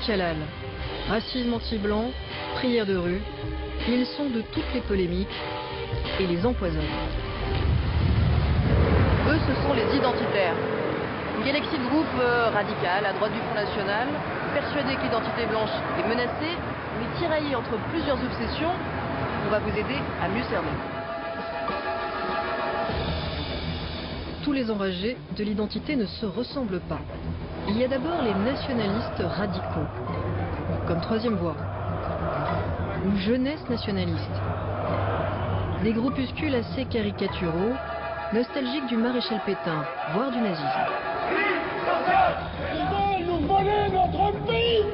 Anti halal, racisme anti-blanc, prière de rue, ils sont de toutes les polémiques et les empoisonnent. Eux, ce sont les identitaires. Une galaxie de groupes radicales à droite du Front National, persuadés que l'identité blanche est menacée, mais tiraillés entre plusieurs obsessions. On va vous aider à mieux cerner. Tous les enragés de l'identité ne se ressemblent pas. Il y a d'abord les nationalistes radicaux, comme Troisième Voie, ou Jeunesse nationaliste. Des groupuscules assez caricaturaux, nostalgiques du maréchal Pétain, voire du nazisme. Ils veulent nous voler notre pays!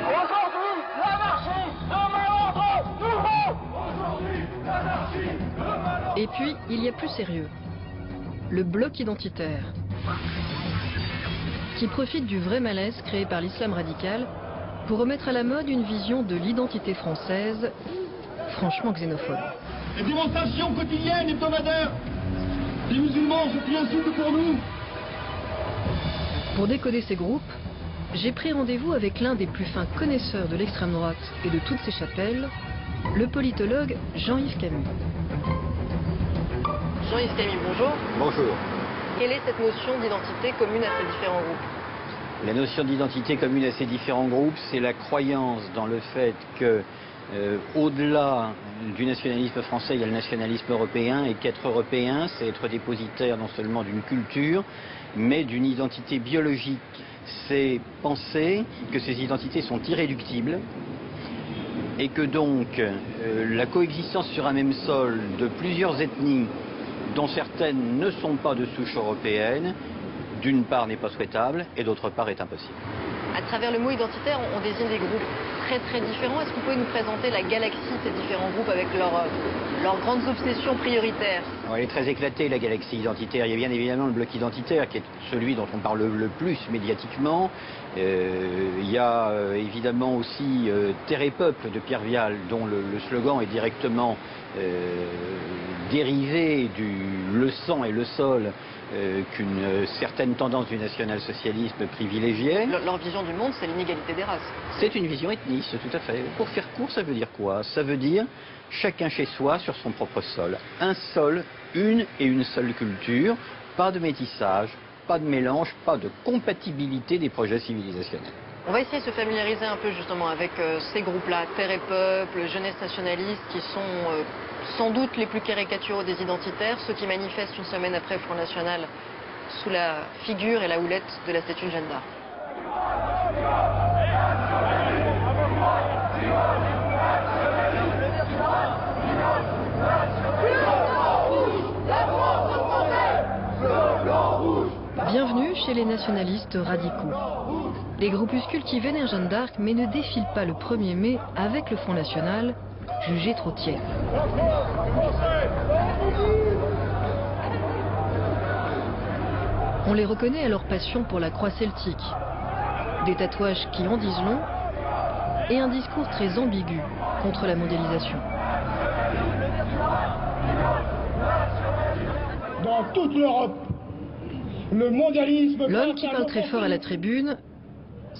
Aujourd'hui, l'anarchie, demain l'ordre, nouveau! Aujourd'hui, l'anarchie, demain l'ordre. Et puis, il y a plus sérieux. Le bloc identitaire, qui profite du vrai malaise créé par l'islam radical pour remettre à la mode une vision de l'identité française franchement xénophobe. Les démonstrations quotidiennes, hebdomadaires, les musulmans sont plus insultes pour nous. Pour décoder ces groupes, j'ai pris rendez-vous avec l'un des plus fins connaisseurs de l'extrême droite et de toutes ses chapelles, le politologue Jean-Yves Camus. Jean-Yves Camus, bonjour. Bonjour. Quelle est cette notion d'identité commune à ces différents groupes? La notion d'identité commune à ces différents groupes, c'est la croyance dans le fait que, au-delà du nationalisme français, il y a le nationalisme européen, et qu'être européen, c'est être dépositaire non seulement d'une culture, mais d'une identité biologique. C'est penser que ces identités sont irréductibles, et que donc la coexistence sur un même sol de plusieurs ethnies, dont certaines ne sont pas de souche européenne, d'une part n'est pas souhaitable et d'autre part est impossible. À travers le mot identitaire, on désigne des groupes très différents. Est-ce que vous pouvez nous présenter la galaxie de ces différents groupes avec leurs grandes obsessions prioritaires? Elle est très éclatée, la galaxie identitaire. Il y a bien évidemment le bloc identitaire qui est celui dont on parle le plus médiatiquement. Il y a évidemment aussi Terre et Peuple de Pierre Vial, dont le slogan est directement dérivé du le sang et le sol qu'une certaine tendance du national-socialisme privilégiait. Leur vision du monde, c'est l'inégalité des races. C'est une vision ethniste, tout à fait. Pour faire court, ça veut dire quoi? Ça veut dire chacun chez soi, sur son propre sol. Un sol, une et une seule culture, pas de métissage, pas de mélange, pas de compatibilité des projets civilisationnels. On va essayer de se familiariser un peu justement avec ces groupes-là, Terre et Peuple, Jeunesse nationaliste, qui sont sans doute les plus caricaturaux des identitaires, ceux qui manifestent une semaine après le Front National sous la figure et la houlette de la statue de Jeanne d'Arc. Bienvenue chez les nationalistes radicaux. Les groupuscules qui vénèrent Jeanne d'Arc mais ne défilent pas le 1er mai avec le Front National, jugé trop tiède. On les reconnaît à leur passion pour la croix celtique, des tatouages qui en disent long et un discours très ambigu contre la mondialisation. Dans toute l'Europe, le mondialisme... L'homme qui parle très fort à la tribune,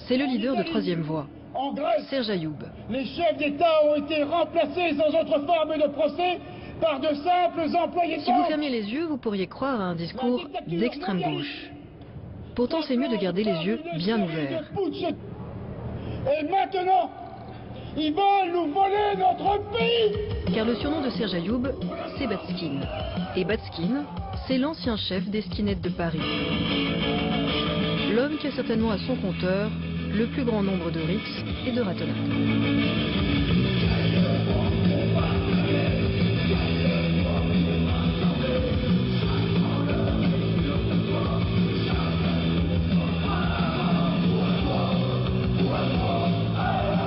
c'est le leader de Troisième Voie, En Grèce, Serge Ayoub. les chefs d'État ont été remplacés sans autre forme de procès par de simples employés de Si vous banque. fermiez les yeux, vous pourriez croire à un discours d'extrême gauche. Pourtant, c'est mieux de garder les yeux bien ouverts. Et maintenant, ils veulent nous voler notre pays. Car le surnom de Serge Ayoub, c'est Batskin. Et Batskin, c'est l'ancien chef des skinettes de Paris. L'homme qui a certainement à son compteur le plus grand nombre de rixes et de ratonnades.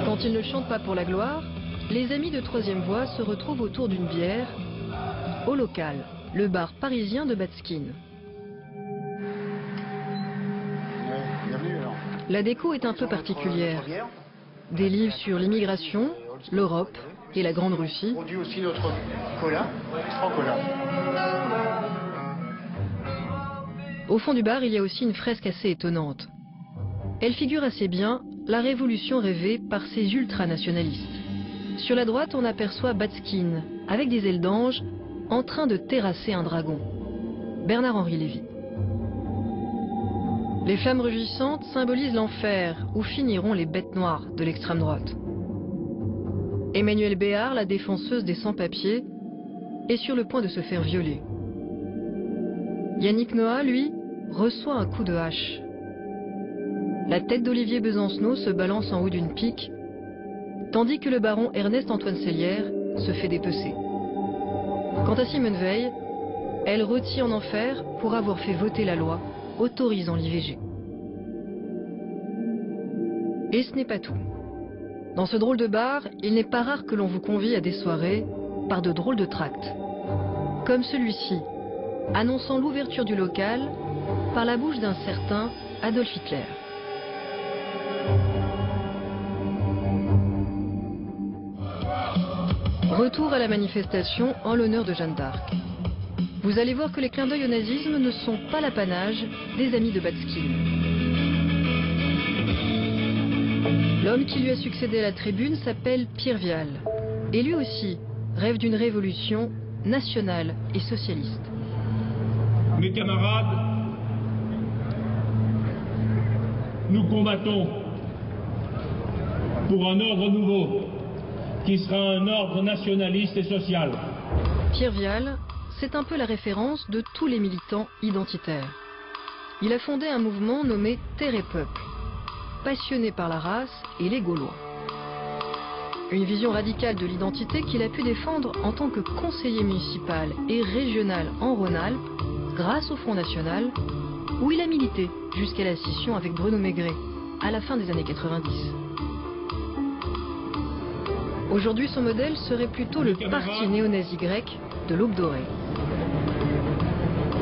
Quand ils ne chantent pas pour la gloire, les amis de Troisième Voie se retrouvent autour d'une bière au local, le bar parisien de Batskin. La déco est un peu particulière. Des livres sur l'immigration, l'Europe et la Grande Russie. On produit aussi notre cola, extra cola. Au fond du bar, il y a aussi une fresque assez étonnante. Elle figure assez bien la révolution rêvée par ces ultranationalistes. Sur la droite, on aperçoit Batskin, avec des ailes d'ange, en train de terrasser un dragon. Bernard-Henri Lévy. Les flammes rugissantes symbolisent l'enfer où finiront les bêtes noires de l'extrême droite. Emmanuelle Béard, la défenseuse des sans-papiers, est sur le point de se faire violer. Yannick Noah, lui, reçoit un coup de hache. La tête d'Olivier Besancenot se balance en haut d'une pique, tandis que le baron Ernest-Antoine Sellière se fait dépecer. Quant à Simone Veil, elle rôtit en enfer pour avoir fait voter la loi autorisant l'IVG. Et ce n'est pas tout. Dans ce drôle de bar, il n'est pas rare que l'on vous convie à des soirées par de drôles de tracts. Comme celui-ci, annonçant l'ouverture du local par la bouche d'un certain Adolf Hitler. Retour à la manifestation en l'honneur de Jeanne d'Arc. Vous allez voir que les clins d'œil au nazisme ne sont pas l'apanage des amis de Batskin. L'homme qui lui a succédé à la tribune s'appelle Pierre Vial. Et lui aussi rêve d'une révolution nationale et socialiste. Mes camarades, nous combattons pour un ordre nouveau, qui sera un ordre nationaliste et social. Pierre Vial, c'est un peu la référence de tous les militants identitaires. Il a fondé un mouvement nommé Terre et Peuple, passionné par la race et les Gaulois. Une vision radicale de l'identité qu'il a pu défendre en tant que conseiller municipal et régional en Rhône-Alpes, grâce au Front National, où il a milité jusqu'à la scission avec Bruno Maigret, à la fin des années 90. Aujourd'hui, son modèle serait plutôt le parti néo-nazi grec de l'Aube dorée.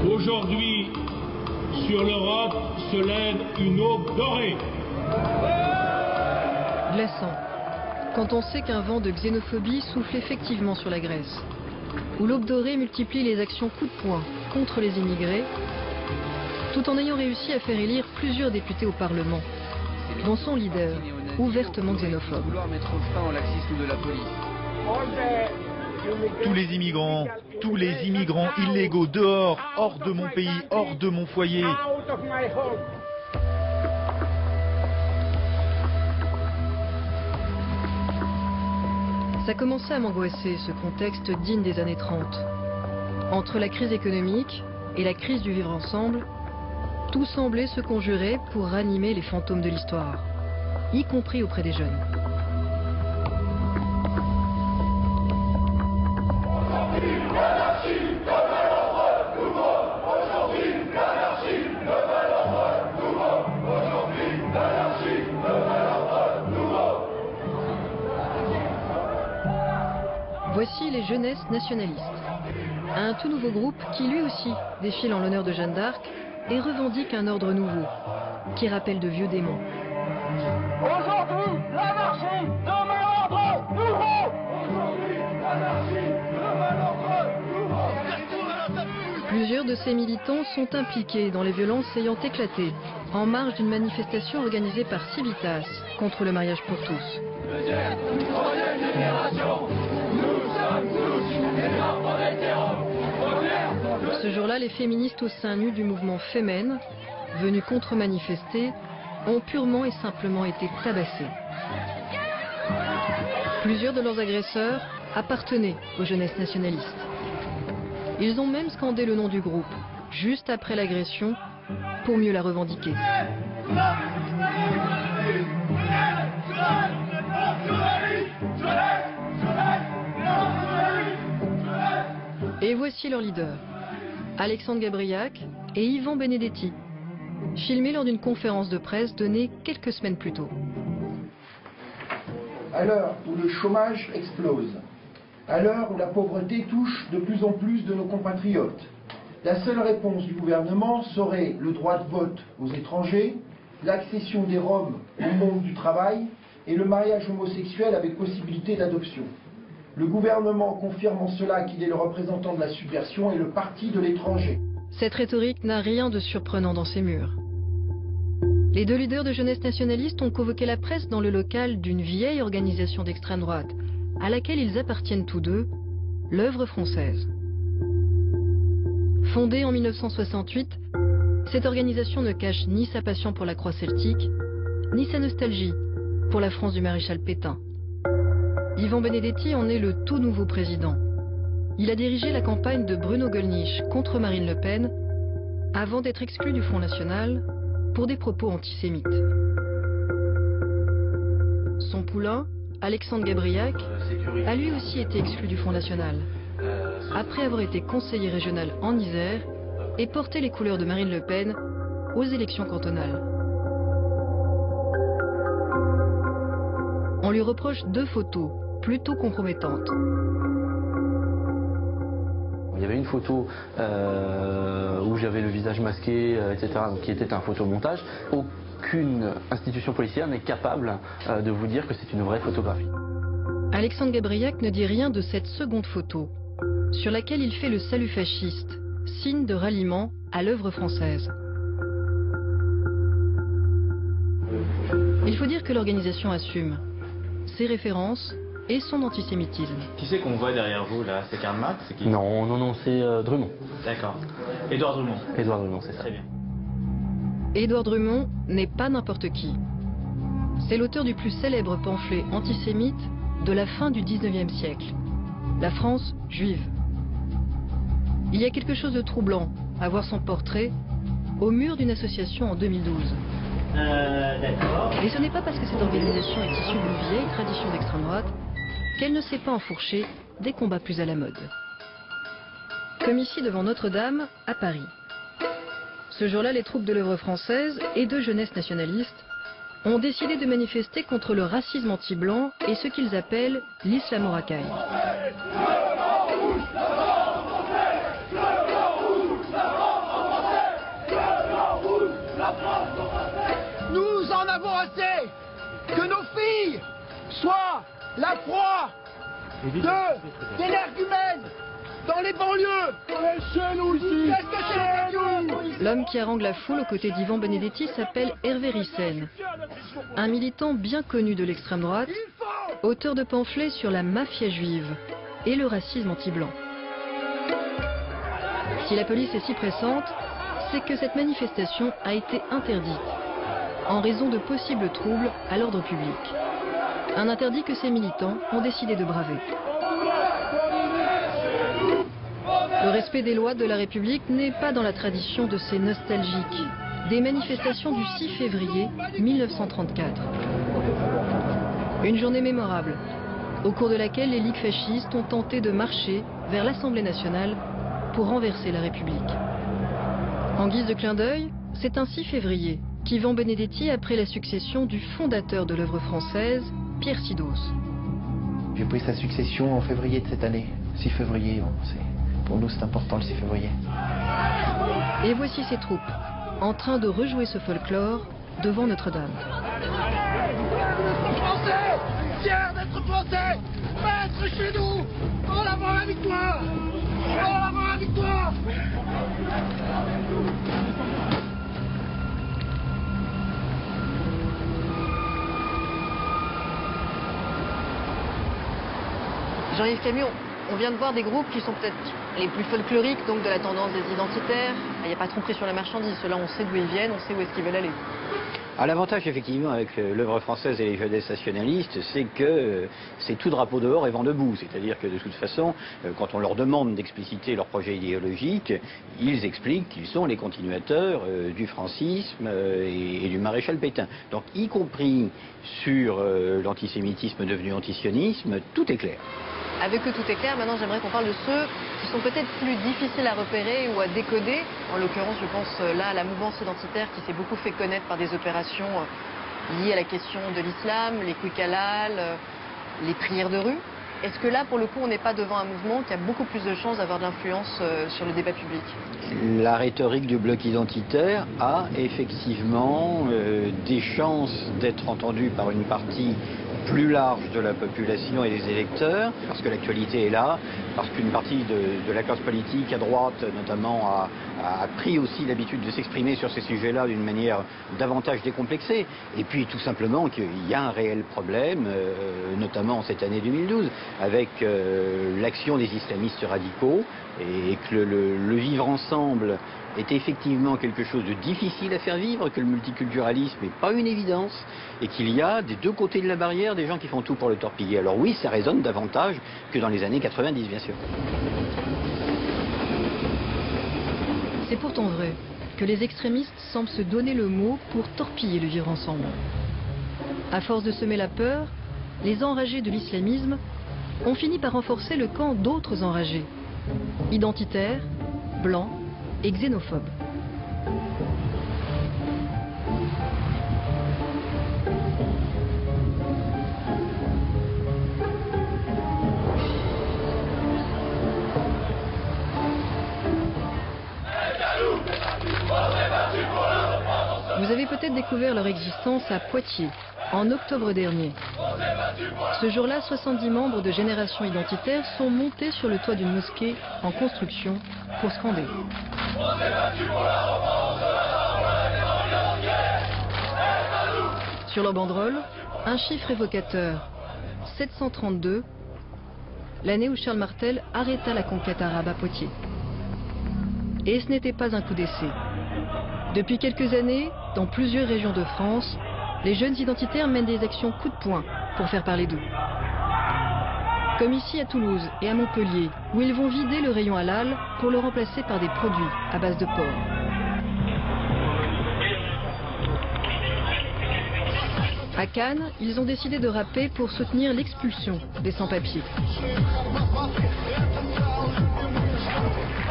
Aujourd'hui, sur l'Europe se lève une aube dorée. Glaçant, quand on sait qu'un vent de xénophobie souffle effectivement sur la Grèce, où l'Aube dorée multiplie les actions coup de poing contre les immigrés, tout en ayant réussi à faire élire plusieurs députés au Parlement, dont son leader, ouvertement xénophobe. Tous les immigrants illégaux dehors, hors de mon pays, hors de mon foyer. Ça commençait à m'angoisser, ce contexte digne des années 30. Entre la crise économique et la crise du vivre ensemble, tout semblait se conjurer pour ranimer les fantômes de l'histoire, y compris auprès des jeunes. Voici les Jeunesses nationalistes, un tout nouveau groupe qui lui aussi défile en l'honneur de Jeanne d'Arc et revendique un ordre nouveau, qui rappelle de vieux démons. Aujourd'hui, l'anarchie, demain l'ordre nouveau. Aujourd'hui, l'anarchie, demain l'ordre nouveau. Plusieurs de ces militants sont impliqués dans les violences ayant éclaté en marge d'une manifestation organisée par Civitas contre le mariage pour tous. Ce jour-là, les féministes au sein nu du mouvement Femen, venus contre-manifester, ont purement et simplement été tabassés. Plusieurs de leurs agresseurs appartenaient aux Jeunesses nationalistes. Ils ont même scandé le nom du groupe, juste après l'agression, pour mieux la revendiquer. Et voici leur leader, Alexandre Gabriac et Yvan Benedetti, filmés lors d'une conférence de presse donnée quelques semaines plus tôt. À l'heure où le chômage explose, à l'heure où la pauvreté touche de plus en plus de nos compatriotes, la seule réponse du gouvernement serait le droit de vote aux étrangers, l'accession des Roms au monde du travail et le mariage homosexuel avec possibilité d'adoption. Le gouvernement confirme en cela qu'il est le représentant de la subversion et le parti de l'étranger. Cette rhétorique n'a rien de surprenant dans ces murs. Les deux leaders de jeunesse nationaliste ont convoqué la presse dans le local d'une vieille organisation d'extrême droite, à laquelle ils appartiennent tous deux, l'Œuvre française. Fondée en 1968, cette organisation ne cache ni sa passion pour la croix celtique, ni sa nostalgie pour la France du maréchal Pétain. Yvan Benedetti en est le tout nouveau président. Il a dirigé la campagne de Bruno Gollnisch contre Marine Le Pen avant d'être exclu du Front National pour des propos antisémites. Son poulain, Alexandre Gabriac, a lui aussi été exclu du Front National, après avoir été conseiller régional en Isère et porté les couleurs de Marine Le Pen aux élections cantonales. On lui reproche 2 photos plutôt compromettantes. Il y avait une photo où j'avais le visage masqué, etc., donc qui était un photomontage. Aucune institution policière n'est capable de vous dire que c'est une vraie photographie. Alexandre Gabriac ne dit rien de cette seconde photo, sur laquelle il fait le salut fasciste, signe de ralliement à l'œuvre française. Il faut dire que l'organisation assume ses références et son antisémitisme. Qui c'est qu'on voit derrière vous là? C'est Karl Marx? C'est qui? Non, c'est Drummond. D'accord. Édouard Drummond. Édouard Drummond, c'est ça. Très bien. Édouard Drummond n'est pas n'importe qui. C'est l'auteur du plus célèbre pamphlet antisémite de la fin du 19e siècle, La France juive. Il y a quelque chose de troublant à voir son portrait au mur d'une association en 2012. Et ce n'est pas parce que cette organisation est issue d'une vieille tradition d'extrême droite qu'elle ne s'est pas enfourchée des combats plus à la mode. Comme ici devant Notre-Dame, à Paris. Ce jour-là, les troupes de l'œuvre française et de jeunesse nationaliste ont décidé de manifester contre le racisme anti-blanc et ce qu'ils appellent l'islamo-racaille. Nous en avons assez que nos filles soient la proie d'énergumènes dans les banlieues. Chez nous ici. L'homme qui harangue la foule aux côtés d'Yvan Benedetti s'appelle Hervé Ryssen, un militant bien connu de l'extrême droite, auteur de pamphlets sur la mafia juive et le racisme anti-blanc. Si la police est si pressante, c'est que cette manifestation a été interdite en raison de possibles troubles à l'ordre public. Un interdit que ces militants ont décidé de braver. Le respect des lois de la République n'est pas dans la tradition de ces nostalgiques des manifestations du 6 février 1934. Une journée mémorable, au cours de laquelle les ligues fascistes ont tenté de marcher vers l'Assemblée nationale pour renverser la République. En guise de clin d'œil, c'est un 6 février qu'Yvan Benedetti a pris la succession du fondateur de l'œuvre française, Pierre Sidos. J'ai pris sa succession en février de cette année. 6 février, bon, pour nous c'est important le 6 février. Et voici ses troupes, en train de rejouer ce folklore devant Notre-Dame. Français, fiers d'être français, maîtres chez nous, en avant la victoire, en avant la victoire. Jean-Yves Camus, on vient de voir des groupes qui sont peut-être les plus folkloriques, donc de la tendance des identitaires. Il n'y a pas de tromperie sur la marchandise, ceux-là on sait d'où ils viennent, on sait où est-ce qu'ils veulent aller. L'avantage effectivement avec l'œuvre française et les jeunesses nationalistes, c'est que c'est tout drapeau dehors et vent debout. C'est-à-dire que de toute façon, quand on leur demande d'expliciter leur projet idéologique, ils expliquent qu'ils sont les continuateurs du francisme et du maréchal Pétain. Donc y compris sur l'antisémitisme devenu antisionisme, tout est clair. Avec eux, tout est clair. Maintenant, j'aimerais qu'on parle de ceux qui sont peut-être plus difficiles à repérer ou à décoder. En l'occurrence, je pense là à la mouvance identitaire qui s'est beaucoup fait connaître par des opérations liées à la question de l'islam, les quick halal, les prières de rue. Est-ce que là, pour le coup, on n'est pas devant un mouvement qui a beaucoup plus de chances d'avoir de l'influence sur le débat public? La rhétorique du bloc identitaire a effectivement des chances d'être entendue par une partie plus large de la population et des électeurs, parce que l'actualité est là, parce qu'une partie de la classe politique à droite notamment a pris aussi l'habitude de s'exprimer sur ces sujets-là d'une manière davantage décomplexée, et puis tout simplement qu'il y a un réel problème, notamment en cette année 2012, avec l'action des islamistes radicaux, et que le vivre ensemble est effectivement quelque chose de difficile à faire vivre, que le multiculturalisme n'est pas une évidence, et qu'il y a des deux côtés de la barrière des gens qui font tout pour le torpiller. Alors oui, ça résonne davantage que dans les années 90, bien sûr. C'est pourtant vrai que les extrémistes semblent se donner le mot pour torpiller le vivre ensemble. À force de semer la peur, les enragés de l'islamisme ont fini par renforcer le camp d'autres enragés, identitaires, blancs et xénophobes. Vous avez peut-être découvert leur existence à Poitiers, en octobre dernier. Ce jour-là, 70 membres de Génération Identitaire sont montés sur le toit d'une mosquée en construction pour scander. Sur leur banderole, un chiffre évocateur, 732, l'année où Charles Martel arrêta la conquête arabe à Poitiers. Et ce n'était pas un coup d'essai. Depuis quelques années, dans plusieurs régions de France, les jeunes identitaires mènent des actions coup de poing pour faire parler d'eux. Comme ici à Toulouse et à Montpellier, où ils vont vider le rayon halal pour le remplacer par des produits à base de porc. À Cannes, ils ont décidé de rapper pour soutenir l'expulsion des sans-papiers.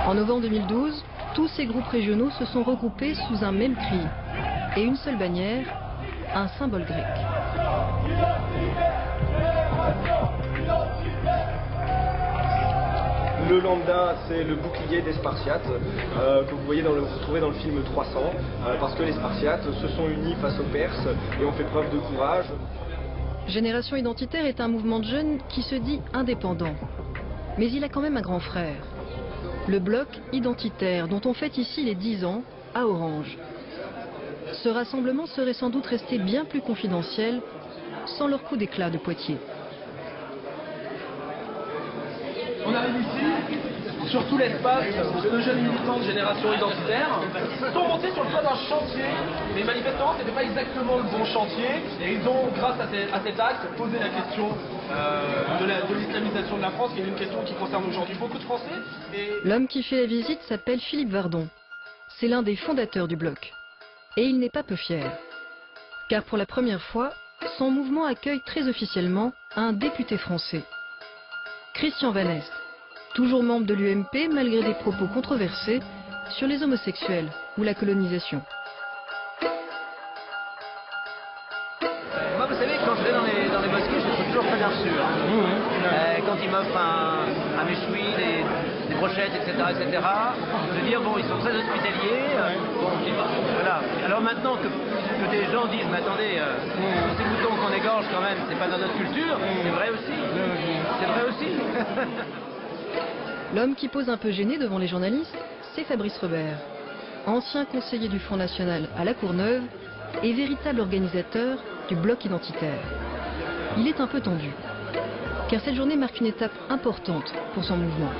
En novembre 2012, tous ces groupes régionaux se sont regroupés sous un même cri et une seule bannière, un symbole grec. Le lambda, c'est le bouclier des Spartiates que vous voyez vous trouvez dans le film 300, parce que les Spartiates se sont unis face aux Perses et ont fait preuve de courage. Génération Identitaire est un mouvement de jeunes qui se dit indépendant. Mais il a quand même un grand frère. Le bloc identitaire dont on fête ici les 10 ans à Orange. Ce rassemblement serait sans doute resté bien plus confidentiel sans leur coup d'éclat de Poitiers. On arrive ici, sur tout l'espace de nos jeunes militants de Génération Identitaire, sont montés sur le toit d'un chantier, mais manifestement ce n'était pas exactement le bon chantier, et ils ont, grâce à cet acte, posé la question de l'islamisation de la France, qui est une question qui concerne aujourd'hui beaucoup de Français. L'homme qui fait la visite s'appelle Philippe Vardon. C'est l'un des fondateurs du bloc. Et il n'est pas peu fier. Car pour la première fois, son mouvement accueille très officiellement un député français. Christian Van Est, toujours membre de l'UMP malgré des propos controversés sur les homosexuels ou la colonisation. Moi, vous savez, quand je vais dans les mosquées, je suis toujours très bien reçu. Quand ils m'offrent un méchoui, des brochettes, etc., je veux dire, bon, ils sont très hospitaliers. Voilà. Alors maintenant que des gens disent, mais attendez, ces moutons qu'on égorge quand même, c'est pas dans notre culture, c'est vrai aussi. C'est vrai aussi. L'homme qui pose un peu gêné devant les journalistes, c'est Fabrice Robert, ancien conseiller du Front National à La Courneuve et véritable organisateur du bloc identitaire. Il est un peu tendu, car cette journée marque une étape importante pour son mouvement.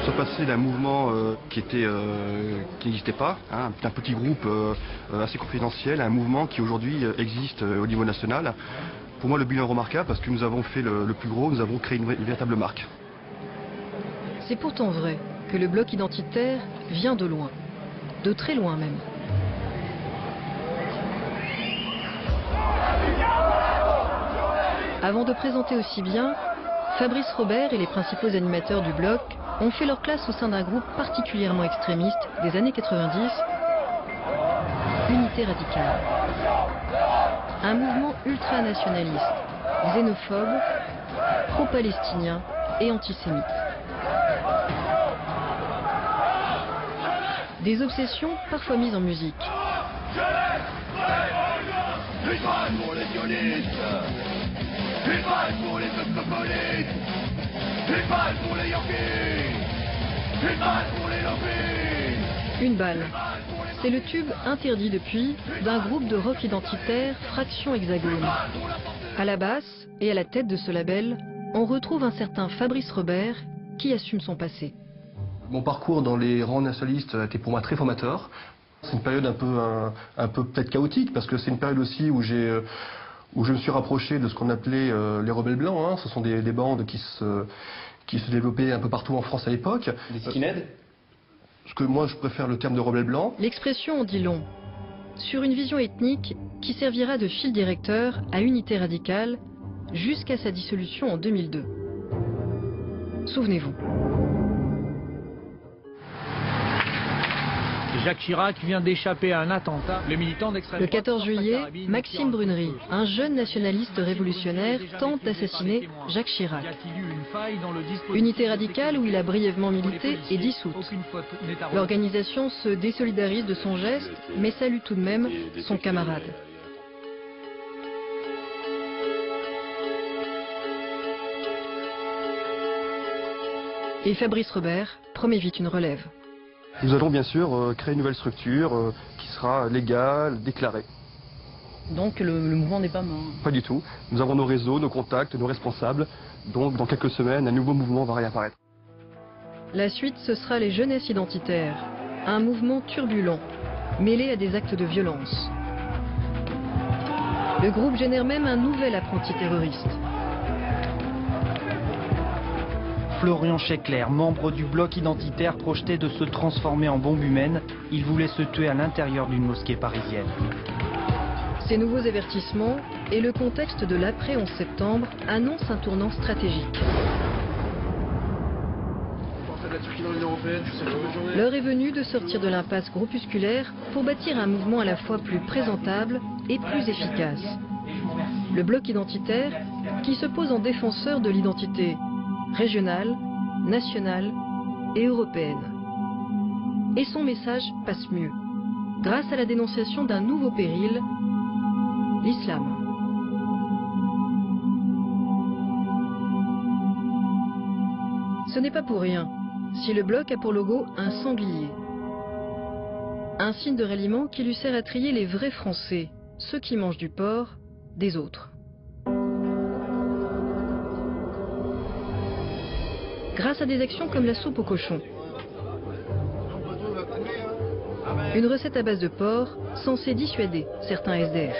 Se passer d'un mouvement qui n'existait pas, hein, d'un petit groupe assez confidentiel, à un mouvement qui aujourd'hui existe au niveau national. Pour moi, le bilan est remarquable parce que nous avons fait le plus gros, nous avons créé une véritable marque. C'est pourtant vrai que le bloc identitaire vient de loin, de très loin même. Avant de présenter aussi bien, Fabrice Robert et les principaux animateurs du bloc ont fait leur classe au sein d'un groupe particulièrement extrémiste des années 90, Unité Radicale. Un mouvement ultranationaliste, xénophobe, pro-palestinien et antisémite. Des obsessions parfois mises en musique. Une balle pour les sionistes. Une balle pour les cosmopolites. Une balle pour les Yankees. Une balle pour les lobbies. Une balle. C'est le tube interdit depuis d'un groupe de rock identitaire Fraction Hexagone. À la basse et à la tête de ce label, on retrouve un certain Fabrice Robert qui assume son passé. Mon parcours dans les rangs nationalistes a été pour moi très formateur. C'est une période un peu peut-être chaotique parce que c'est une période aussi où je me suis rapproché de ce qu'on appelait les rebelles blancs. Hein. Ce sont des bandes qui se développaient un peu partout en France à l'époque. Des skinheads ? Parce que moi je préfère le terme de rebelle blanc. L'expression en dit long. Sur une vision ethnique qui servira de fil directeur à Unité Radicale jusqu'à sa dissolution en 2002. Souvenez-vous. Jacques Chirac vient d'échapper à un attentat. Le militant d'extrême Le 14 juillet, Maxime Brunery, un jeune nationaliste révolutionnaire, tente d'assassiner Jacques Chirac. Unité Radicale, où il a brièvement milité, est dissoute. L'organisation se désolidarise de son geste, mais salue tout de même son camarade. Et Fabrice Robert promet vite une relève. Nous allons bien sûr créer une nouvelle structure qui sera légale, déclarée. Donc le mouvement n'est pas mort? Pas du tout. Nous avons nos réseaux, nos contacts, nos responsables. Donc dans quelques semaines, un nouveau mouvement va réapparaître. La suite, ce sera les jeunesses identitaires. Un mouvement turbulent, mêlé à des actes de violence. Le groupe génère même un nouvel apprenti terroriste. Florian Schekler, membre du bloc identitaire, projetait de se transformer en bombe humaine. Il voulait se tuer à l'intérieur d'une mosquée parisienne. Ces nouveaux avertissements et le contexte de l'après 11 septembre annoncent un tournant stratégique. L'heure est venue de sortir de l'impasse groupusculaire pour bâtir un mouvement à la fois plus présentable et plus efficace. Le bloc identitaire qui se pose en défenseur de l'identité régionale, nationale et européenne. Et son message passe mieux, grâce à la dénonciation d'un nouveau péril, l'islam. Ce n'est pas pour rien si le bloc a pour logo un sanglier. Un signe de ralliement qui lui sert à trier les vrais Français, ceux qui mangent du porc, des autres. Grâce à des actions comme la soupe au cochon. Une recette à base de porc censée dissuader certains SDF.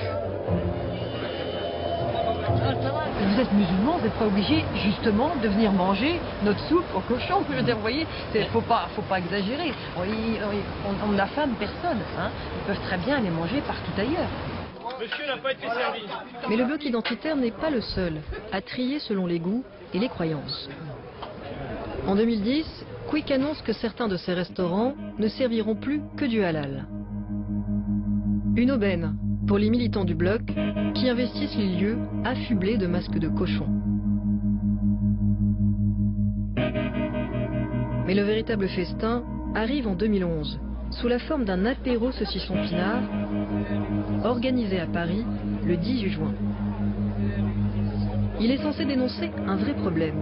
Vous êtes musulman, vous n'êtes pas obligé justement de venir manger notre soupe au cochon. Je veux dire, vous voyez, faut pas exagérer. On n'affame personne. Hein. Ils peuvent très bien aller manger partout ailleurs. Monsieur n'a pas été servi. Mais le bloc identitaire n'est pas le seul à trier selon les goûts et les croyances. En 2010, Quick annonce que certains de ces restaurants ne serviront plus que du halal. Une aubaine pour les militants du bloc qui investissent les lieux affublés de masques de cochon. Mais le véritable festin arrive en 2011, sous la forme d'un apéro saucisson pinard, organisé à Paris le 18 juin. Il est censé dénoncer un vrai problème.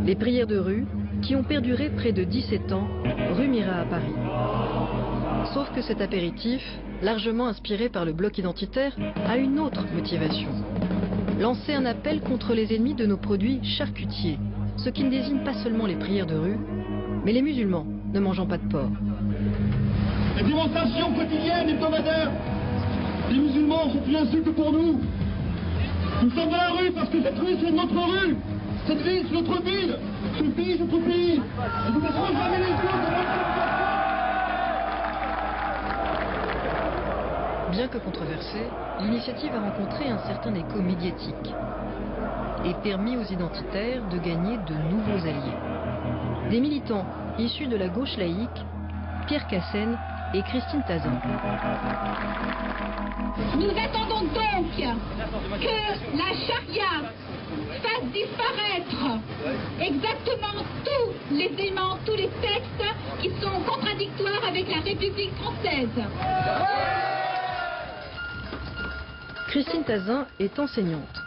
Les prières de rue qui ont perduré près de 17 ans, rue Mira à Paris. Sauf que cet apéritif, largement inspiré par le bloc identitaire, a une autre motivation. Lancer un appel contre les ennemis de nos produits charcutiers, ce qui ne désigne pas seulement les prières de rue, mais les musulmans ne mangeant pas de porc. Les démonstrations quotidiennes, hebdomadaires, les musulmans sont une insulte pour nous. Nous sommes dans la rue parce que cette rue, c'est notre rue. Cette ville, c'est notre ville. Ce pays, c'est notre pays. Et nous ne laisserons jamais les yeux de notre... Bien que controversée, l'initiative a rencontré un certain écho médiatique et permis aux identitaires de gagner de nouveaux alliés. Des militants issus de la gauche laïque, Pierre Cassène et Christine Tazan. Nous attendons donc que la charia fasse disparaître exactement tous les éléments, tous les textes qui sont contradictoires avec la République française. Christine Tazin est enseignante.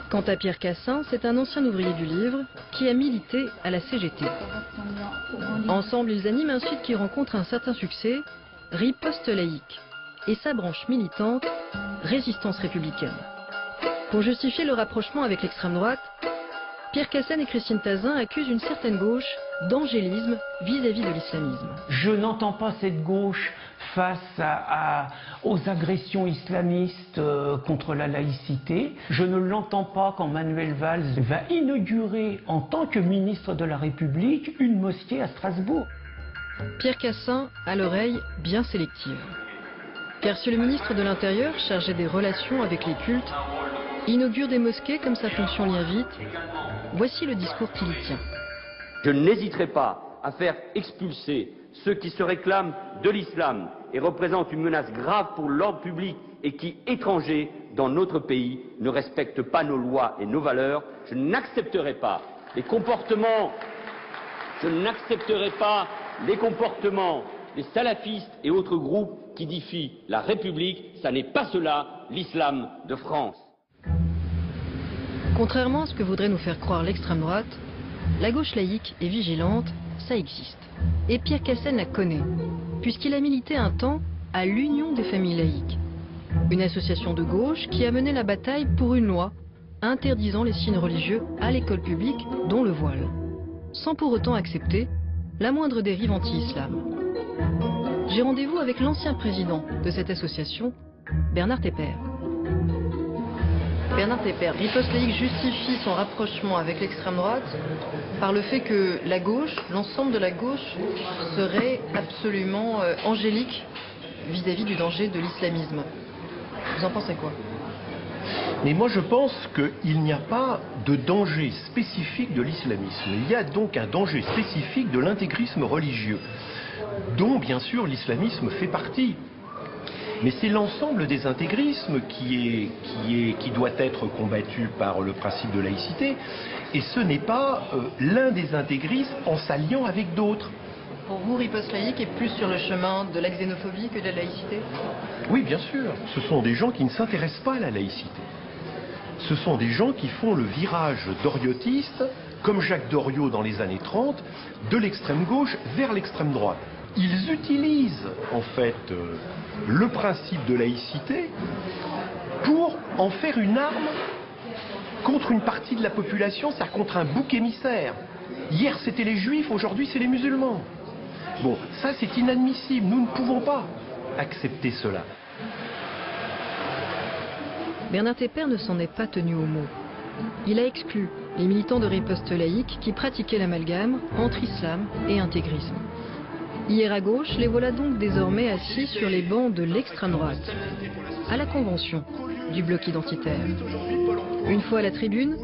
Quant à Pierre Cassin, c'est un ancien ouvrier du livre qui a milité à la CGT. Ensemble, ils animent un site qui rencontre un certain succès, Riposte laïque, et sa branche militante, Résistance républicaine. Pour justifier le rapprochement avec l'extrême droite, Pierre Cassin et Christine Tazin accusent une certaine gauche d'angélisme vis-à-vis de l'islamisme. Je n'entends pas cette gauche face aux agressions islamistes contre la laïcité. Je ne l'entends pas quand Manuel Valls va inaugurer en tant que ministre de la République une mosquée à Strasbourg. Pierre Cassin a l'oreille bien sélective. Car si le ministre de l'Intérieur, chargé des relations avec les cultes, inaugure des mosquées comme sa fonction l'y invite, voici le discours qu'il y tient. Je n'hésiterai pas à faire expulser ceux qui se réclament de l'islam et représentent une menace grave pour l'ordre public et qui, étrangers dans notre pays, ne respectent pas nos lois et nos valeurs. Je n'accepterai pas les comportements des salafistes et autres groupes qui défient la République. Ça n'est pas cela, l'islam de France. Contrairement à ce que voudrait nous faire croire l'extrême droite, la gauche laïque et vigilante, ça existe. Et Pierre Cassin la connaît, puisqu'il a milité un temps à l'Union des familles laïques, une association de gauche qui a mené la bataille pour une loi interdisant les signes religieux à l'école publique, dont le voile, sans pour autant accepter la moindre dérive anti-islam. J'ai rendez-vous avec l'ancien président de cette association, Bernard Tepper. Bernard Tepper, Riposte laïque justifie son rapprochement avec l'extrême droite par le fait que la gauche, l'ensemble de la gauche, serait absolument angélique vis-à-vis du danger de l'islamisme. Vous en pensez quoi? Mais moi je pense qu'il n'y a pas de danger spécifique de l'islamisme. Il y a donc un danger spécifique de l'intégrisme religieux, dont bien sûr l'islamisme fait partie. Mais c'est l'ensemble des intégrismes qui doit être combattu par le principe de laïcité, et ce n'est pas l'un des intégrismes en s'alliant avec d'autres. Pour vous, Riposte laïque est plus sur le chemin de la xénophobie que de la laïcité? Oui, bien sûr. Ce sont des gens qui ne s'intéressent pas à la laïcité. Ce sont des gens qui font le virage doriotiste, comme Jacques Doriot dans les années 30, de l'extrême gauche vers l'extrême droite. Ils utilisent en fait le principe de laïcité pour en faire une arme contre une partie de la population, c'est-à-dire contre un bouc émissaire. Hier c'était les juifs, aujourd'hui c'est les musulmans. Bon, ça c'est inadmissible, nous ne pouvons pas accepter cela. Bernard Tepper ne s'en est pas tenu au mot. Il a exclu les militants de Riposte laïque qui pratiquaient l'amalgame entre islam et intégrisme. Hier à gauche, les voilà donc désormais assis sur les bancs de l'extrême droite, à la convention du bloc identitaire. Une fois à la tribune,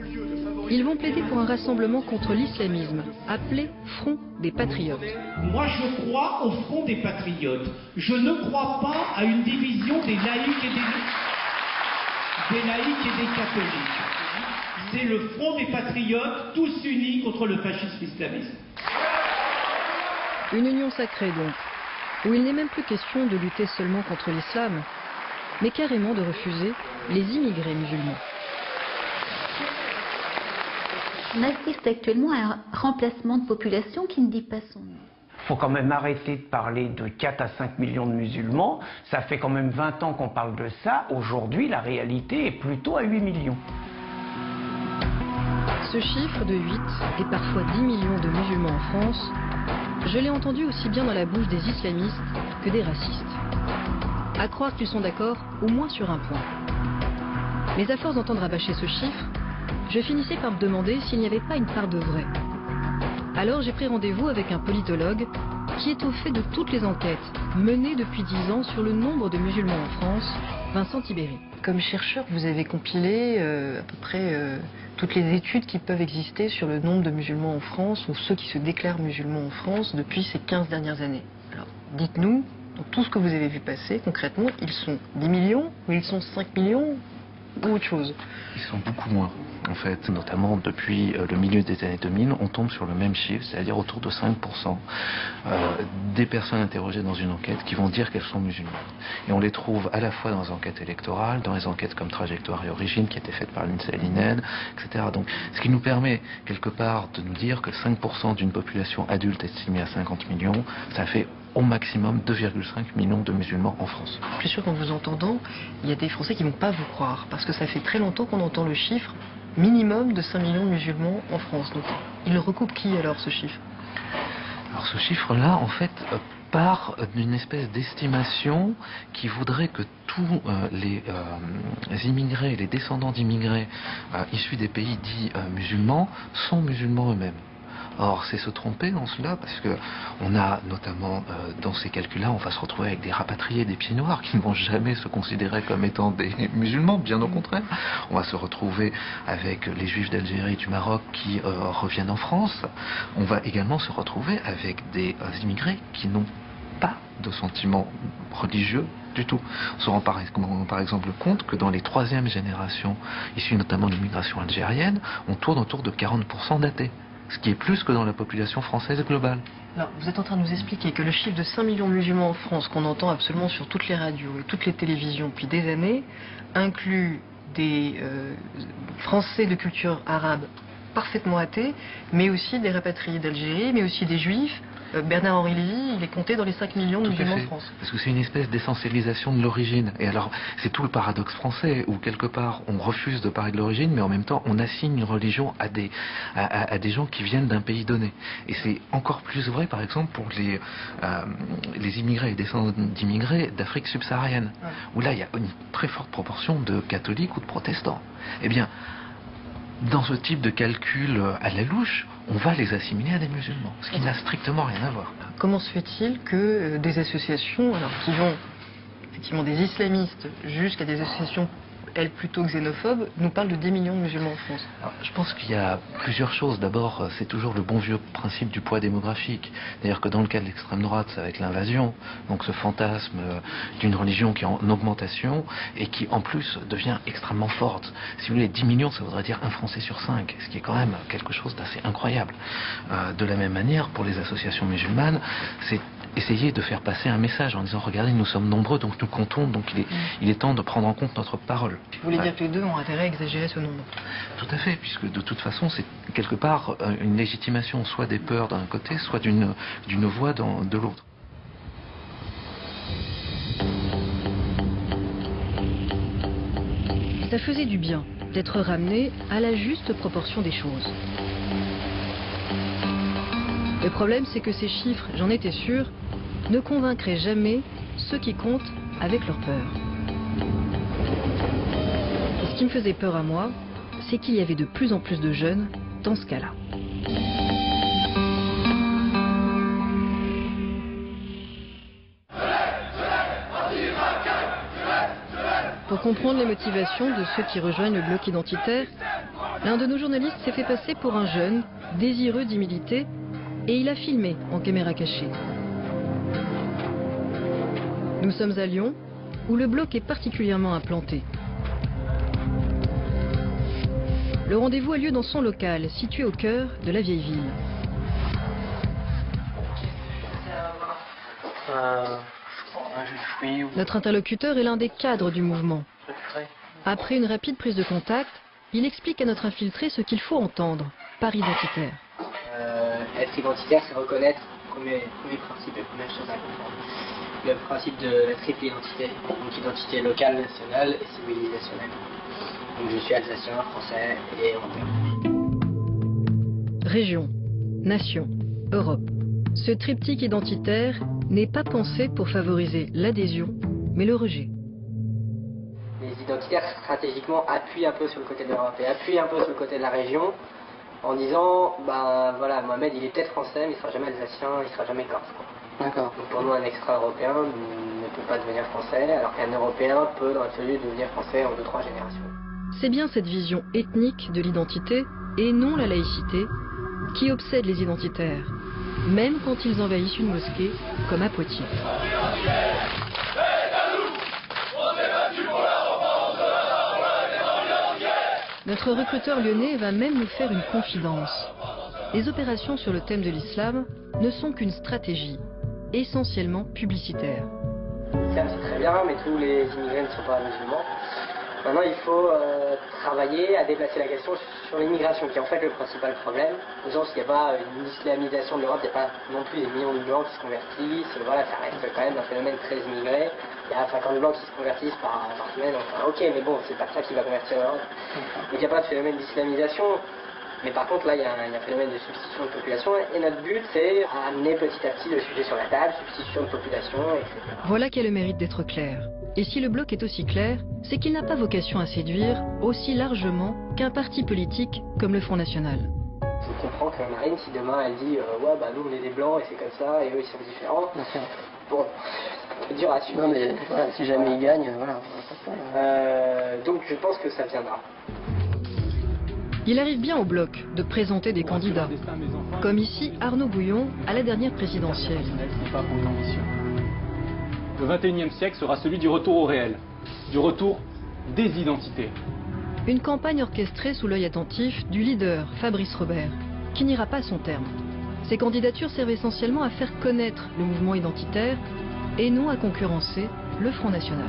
ils vont plaider pour un rassemblement contre l'islamisme, appelé Front des Patriotes. Moi je crois au Front des Patriotes. Je ne crois pas à une division des laïcs et des catholiques. C'est le Front des Patriotes, tous unis contre le fascisme islamiste. Une union sacrée donc, où il n'est même plus question de lutter seulement contre l'islam, mais carrément de refuser les immigrés musulmans. On assiste actuellement à un remplacement de population qui ne dit pas son nom. Il faut quand même arrêter de parler de 4 à 5 millions de musulmans. Ça fait quand même 20 ans qu'on parle de ça. Aujourd'hui, la réalité est plutôt à 8 millions. Ce chiffre de 8 et parfois 10 millions de musulmans en France, je l'ai entendu aussi bien dans la bouche des islamistes que des racistes. À croire qu'ils sont d'accord au moins sur un point. Mais à force d'entendre rabâcher ce chiffre, je finissais par me demander s'il n'y avait pas une part de vrai. Alors j'ai pris rendez-vous avec un politologue qui est au fait de toutes les enquêtes menées depuis 10 ans sur le nombre de musulmans en France, Vincent Tibéri. Comme chercheur, vous avez compilé à peu près toutes les études qui peuvent exister sur le nombre de musulmans en France ou ceux qui se déclarent musulmans en France depuis ces 15 dernières années. Alors, dites-nous, dans tout ce que vous avez vu passer, concrètement, ils sont 10 millions ou ils sont 5 millions ou autre chose? Ils sont beaucoup moins. En fait, notamment depuis le milieu des années 2000, on tombe sur le même chiffre, c'est-à-dire autour de 5% des personnes interrogées dans une enquête qui vont dire qu'elles sont musulmanes. Et on les trouve à la fois dans les enquêtes électorales, dans les enquêtes comme Trajectoire et Origine qui étaient faites par l'INSEE et l'INED, etc. Donc, ce qui nous permet quelque part de nous dire que 5% d'une population adulte estimée à 50 millions, ça fait au maximum 2,5 millions de musulmans en France. Je suis sûr qu'en vous entendant, il y a des Français qui ne vont pas vous croire, parce que ça fait très longtemps qu'on entend le chiffre minimum de 5 millions de musulmans en France. Donc, il recoupe qui alors ce chiffre? Alors ce chiffre-là, en fait, part d'une espèce d'estimation qui voudrait que tous les immigrés, les descendants d'immigrés issus des pays dits musulmans sont musulmans eux-mêmes. Or, c'est se tromper dans cela, parce que on a notamment dans ces calculs-là, on va se retrouver avec des rapatriés, des pieds noirs qui ne vont jamais se considérer comme étant des musulmans, bien au contraire. On va se retrouver avec les juifs d'Algérie, du Maroc qui reviennent en France. On va également se retrouver avec des immigrés qui n'ont pas de sentiments religieux du tout. On se rend par exemple compte que dans les troisièmes générations, issues notamment de l'immigration algérienne, on tourne autour de 40% d'athées. Ce qui est plus que dans la population française globale. Alors, vous êtes en train de nous expliquer que le chiffre de 5 millions de musulmans en France, qu'on entend absolument sur toutes les radios et toutes les télévisions depuis des années, inclut des Français de culture arabe parfaitement athées, mais aussi des rapatriés d'Algérie, mais aussi des juifs. Bernard-Henri Lévy, il est compté dans les 5 millions de musulmans de France. Parce que c'est une espèce d'essentialisation de l'origine. Et alors, c'est tout le paradoxe français, où quelque part, on refuse de parler de l'origine, mais en même temps, on assigne une religion à des gens qui viennent d'un pays donné. Et c'est encore plus vrai, par exemple, pour les immigrés et descendants d'immigrés d'Afrique subsaharienne, où là, il y a une très forte proportion de catholiques ou de protestants. Eh bien, dans ce type de calcul à la louche, on va les assimiler à des musulmans, ce qui n'a strictement rien à voir. Comment se fait-il que des associations, alors qui vont effectivement des islamistes jusqu'à des associations, elles plutôt xénophobes, nous parlent de 10 millions de musulmans en France? Alors, je pense qu'il y a plusieurs choses. D'abord, c'est toujours le bon vieux principe du poids démographique. C'est-à-dire que dans le cas de l'extrême droite, c'est avec l'invasion, donc ce fantasme d'une religion qui est en augmentation et qui en plus devient extrêmement forte. Si vous voulez, 10 millions, ça voudrait dire un Français sur 5, ce qui est quand même quelque chose d'assez incroyable. De la même manière, pour les associations musulmanes, c'est essayer de faire passer un message en disant regardez, nous sommes nombreux, donc nous comptons, donc il est temps de prendre en compte notre parole. Vous voulez dire que les deux ont intérêt à exagérer ce nombre? Tout à fait, puisque de toute façon c'est quelque part une légitimation soit des peurs d'un côté, soit d'une voix de l'autre. Ça faisait du bien d'être ramené à la juste proportion des choses. Le problème, c'est que ces chiffres, j'en étais sûr, ne convaincraient jamais ceux qui comptent avec leur peur. Et ce qui me faisait peur à moi, c'est qu'il y avait de plus en plus de jeunes dans ce cas-là. Pour comprendre les motivations de ceux qui rejoignent le bloc identitaire, l'un de nos journalistes s'est fait passer pour un jeune, désireux d'y militer, et il a filmé en caméra cachée. Nous sommes à Lyon, où le bloc est particulièrement implanté. Le rendez-vous a lieu dans son local, situé au cœur de la vieille ville. Notre interlocuteur est l'un des cadres du mouvement. Après une rapide prise de contact, il explique à notre infiltré ce qu'il faut entendre par identitaire. Être identitaire, c'est reconnaître le premier principe, la première chose à comprendre. Le principe de la triple identité, donc identité locale, nationale et civilisationnelle. Donc je suis alsacien, français et européen. Région, nation, Europe. Ce triptyque identitaire n'est pas pensé pour favoriser l'adhésion, mais le rejet. Les identitaires stratégiquement appuient un peu sur le côté de l'Europe et appuient un peu sur le côté de la région en disant, ben voilà, Mohamed il est peut-être français mais il sera jamais alsacien, il sera jamais corse. D'accord. Donc pour nous un extra-européen ne peut pas devenir français alors qu'un européen peut dans l'absolu devenir français en 2-3 générations. C'est bien cette vision ethnique de l'identité et non la laïcité qui obsède les identitaires, même quand ils envahissent une mosquée comme à Poitiers. Notre recruteur lyonnais va même nous faire une confidence. Les opérations sur le thème de l'islam ne sont qu'une stratégie, essentiellement publicitaire. L'islam c'est très bien, mais tous les immigrés ne sont pas musulmans. Maintenant il faut travailler à déplacer la question sur l'immigration, qui est en fait le principal problème. Disons s'il n'y a pas une islamisation de l'Europe, il n'y a pas non plus des millions de blancs qui se convertissent, voilà, ça reste quand même un phénomène très immigré. Il y a 50 blancs qui se convertissent par semaine, enfin ok, mais bon, c'est pas ça qui va convertir l'Europe. Donc il n'y a pas de phénomène d'islamisation. Mais par contre, là, il y a un phénomène de substitution de population, et notre but, c'est amener petit à petit le sujet sur la table, substitution de population, etc. Voilà qui a le mérite d'être clair. Et si le bloc est aussi clair, c'est qu'il n'a pas vocation à séduire aussi largement qu'un parti politique comme le Front National. Je comprends que Marine, si demain elle dit ouais, bah nous on est des blancs et c'est comme ça, et eux ils sont différents, bon, c'est un peu dur à suivre. Non, mais voilà, si jamais ils gagnent, voilà. Donc je pense que ça viendra. Il arrive bien au bloc de présenter des candidats, comme ici Arnaud Bouillon à la dernière présidentielle. Le XXIe siècle sera celui du retour au réel, du retour des identités. Une campagne orchestrée sous l'œil attentif du leader Fabrice Robert, qui n'ira pas à son terme. Ces candidatures servent essentiellement à faire connaître le mouvement identitaire et non à concurrencer le Front National.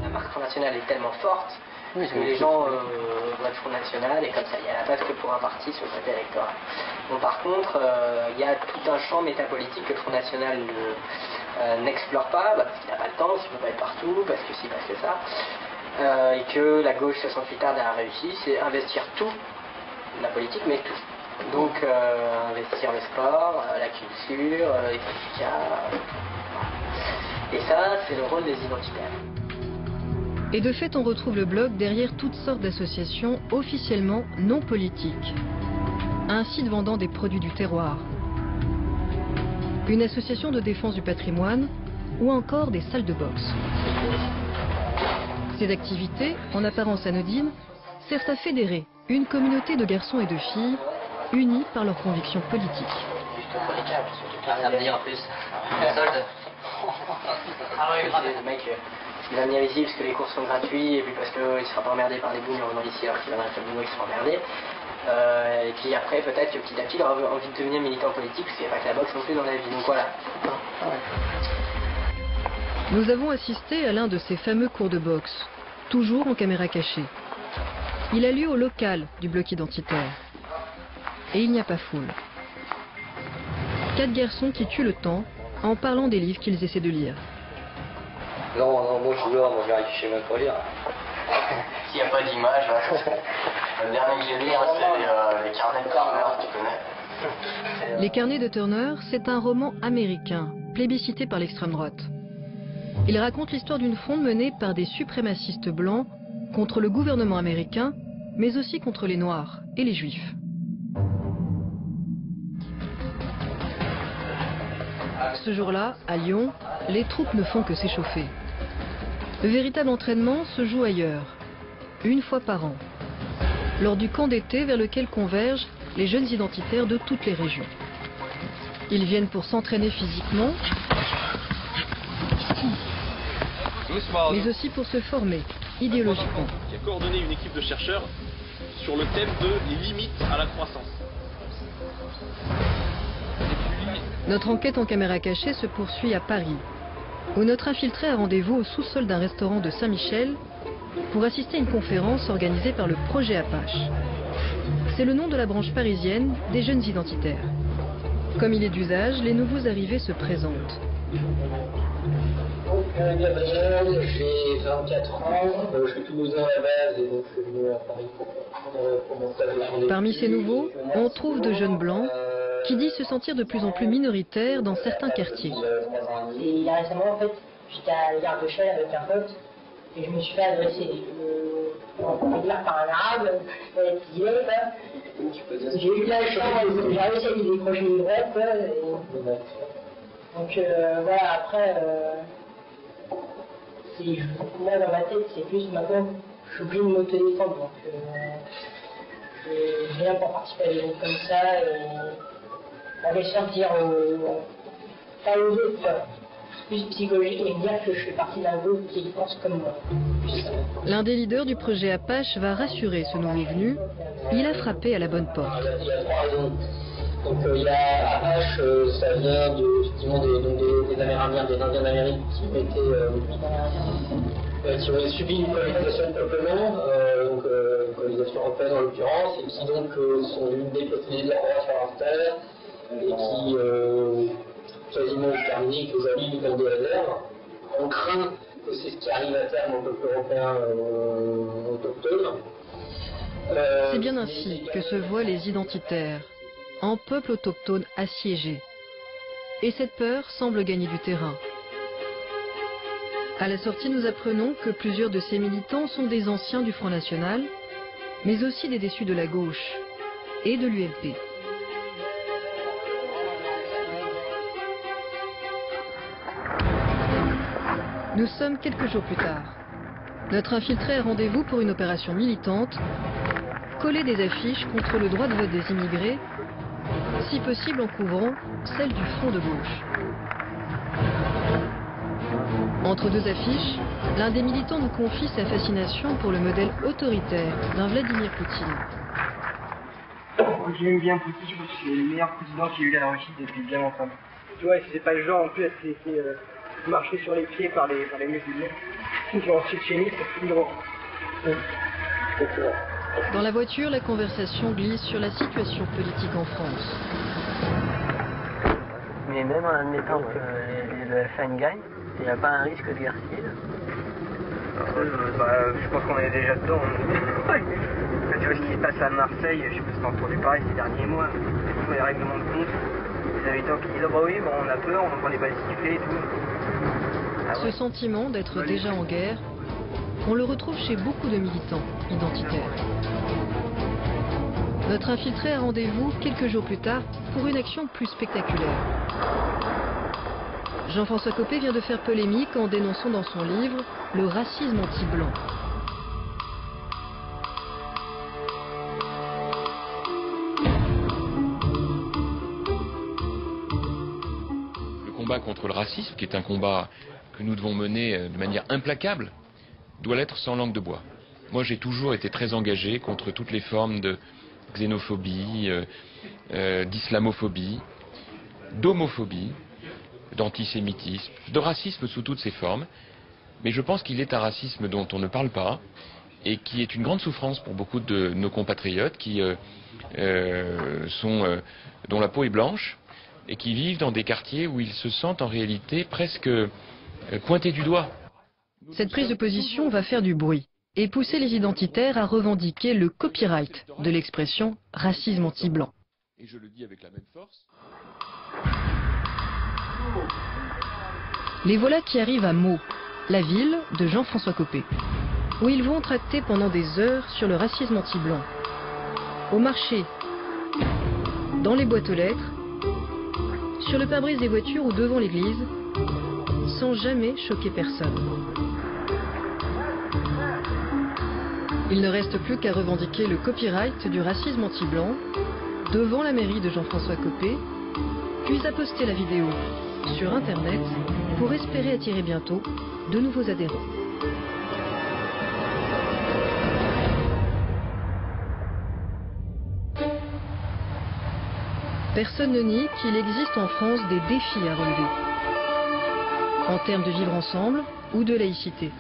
La marque Front National est tellement forte que les gens voient le Front National et comme ça, il n'y a la base que pour un parti sur le côté électoral. Bon, par contre, il y a tout un champ métapolitique que le Front National n'explore pas, parce qu'il n'a pas le temps, parce qu'il ne peut pas être partout, parce que si, parce que ça. Et que la gauche 68 tard a réussi, c'est investir tout, la politique, mais tout. Donc, investir le sport, la culture, les syndicats. Et ça, c'est le rôle des identitaires. Et de fait, on retrouve le bloc derrière toutes sortes d'associations officiellement non politiques. Un site vendant des produits du terroir, une association de défense du patrimoine ou encore des salles de boxe. Ces activités, en apparence anodines, servent à fédérer une communauté de garçons et de filles unis par leurs convictions politiques. Ça me dit en plus. Solde. Ah oui, le mec, il va venir ici parce que les cours sont gratuits et puis parce qu'il ne sera pas emmerdé par des boules en venant ici alors qu'il va dans la famille qui sera emmerdé. Et puis après, peut-être que petit à petit, il aura envie de devenir militant politique parce qu'il n'y a pas que la boxe non plus dans la vie. Donc voilà. Nous avons assisté à l'un de ces fameux cours de boxe, toujours en caméra cachée. Il a lieu au local du bloc identitaire. Et il n'y a pas foule. 4 garçons qui tuent le temps en parlant des livres qu'ils essaient de lire. Non, moi je suis dehors, moi je vais chez moi pour lire. S'il n'y a pas d'image, le dernier que j'ai lu, c'est les carnets de Turner, tu connais. Les carnets de Turner, c'est un roman américain, plébiscité par l'extrême droite. Il raconte l'histoire d'une fronde menée par des suprémacistes blancs contre le gouvernement américain, mais aussi contre les Noirs et les Juifs. Ce jour-là, à Lyon, les troupes ne font que s'échauffer. Le véritable entraînement se joue ailleurs, une fois par an, lors du camp d'été vers lequel convergent les jeunes identitaires de toutes les régions. Ils viennent pour s'entraîner physiquement, mais aussi pour se former idéologiquement. Qui a coordonné une équipe de chercheurs sur le thème de les limites à la croissance. Notre enquête en caméra cachée se poursuit à Paris, où notre infiltré a rendez-vous au sous-sol d'un restaurant de Saint-Michel pour assister à une conférence organisée par le Projet Apache. C'est le nom de la branche parisienne des jeunes identitaires. Comme il est d'usage, les nouveaux arrivés se présentent. Gabriel, j'ai 24 ans, je suis toulousain à la base et donc je suis venu à Paris pour mon stage. Parmi ces nouveaux, on trouve de jeunes blancs qui disent se sentir de plus en plus minoritaires dans certains quartiers. Il y a récemment, en fait, j'étais à la gare de Chelles avec un pote et je me suis fait agresser par un arabe, qui disait, j'ai eu de la chance, j'ai réussi à lui décrocher une droite, donc voilà, après, moi dans ma tête, c'est plus maintenant, je suis obligé de m'autodéfendre, donc je viens pour participer à des groupes comme ça et réussir à dire pas aux autres, plus psychologique et me dire que je fais partie d'un groupe qui pense comme moi. L'un des leaders du projet Apache va rassurer ce nouveau venu. Il a frappé à la bonne porte. Il y a 3 raisons. Donc il y a Apache, ça vient effectivement des Amérindiens, des Indiens d'Amérique qui ont subi une colonisation de peuplement, donc une colonisation européenne en l'occurrence, et qui donc sont venus déposséder de leurs droits sur leur terre, et qui quasiment terminé qu'aujourd'hui vivent dans des réserves. On craint que c'est ce qui arrive à terme au peuple européen autochtone. C'est bien ainsi que se voient les identitaires, en peuple autochtone assiégé. Et cette peur semble gagner du terrain. À la sortie, nous apprenons que plusieurs de ces militants sont des anciens du Front National, mais aussi des déçus de la gauche et de l'UMP. Nous sommes quelques jours plus tard. Notre infiltré a rendez-vous pour une opération militante, coller des affiches contre le droit de vote des immigrés, si possible en couvrant celle du Front de gauche. Entre deux affiches, l'un des militants nous confie sa fascination pour le modèle autoritaire d'un Vladimir Poutine. J'aime bien Poutine parce que c'est le meilleur président qui a eu la Russie depuis bien longtemps. Tu vois, c'est pas le genre en plus à se laisser marcher sur les pieds par les musulmans. Qui ont ensuite chez nous, c'est plus drôle. Dans la voiture, la conversation glisse sur la situation politique en France. Mais même en admettant que le FN gagne, il n'y a pas un risque de guerre civile. Je pense qu'on est déjà dedans. Quand tu vois ce qui se passe à Marseille, je sais pas si t'as entendu parler ces derniers mois, les règlements de compte, les habitants qui disent oui, bon, on a peur, on entend les balles siffler et tout. Ce sentiment d'être déjà en guerre, on le retrouve chez beaucoup de militants identitaires. Notre infiltré a rendez-vous quelques jours plus tard pour une action plus spectaculaire. Jean-François Copé vient de faire polémique en dénonçant dans son livre le racisme anti-blanc. Le combat contre le racisme, qui est un combat que nous devons mener de manière implacable, doit l'être sans langue de bois. Moi, j'ai toujours été très engagé contre toutes les formes de xénophobie, d'islamophobie, d'homophobie, d'antisémitisme, de racisme sous toutes ses formes. Mais je pense qu'il est un racisme dont on ne parle pas et qui est une grande souffrance pour beaucoup de nos compatriotes qui dont la peau est blanche et qui vivent dans des quartiers où ils se sentent en réalité presque pointés du doigt. Cette prise de position va faire du bruit et pousser les identitaires à revendiquer le copyright de l'expression racisme anti-blanc. Et je le dis avec la même force. Les voilà qui arrivent à Meaux, la ville de Jean-François Copé, où ils vont tracter pendant des heures sur le racisme anti-blanc. Au marché, dans les boîtes aux lettres, sur le pare-brise des voitures ou devant l'église, sans jamais choquer personne. Il ne reste plus qu'à revendiquer le copyright du racisme anti-blanc devant la mairie de Jean-François Copé, puis à poster la vidéo sur Internet pour espérer attirer bientôt de nouveaux adhérents. Personne ne nie qu'il existe en France des défis à relever, en termes de vivre ensemble ou de laïcité.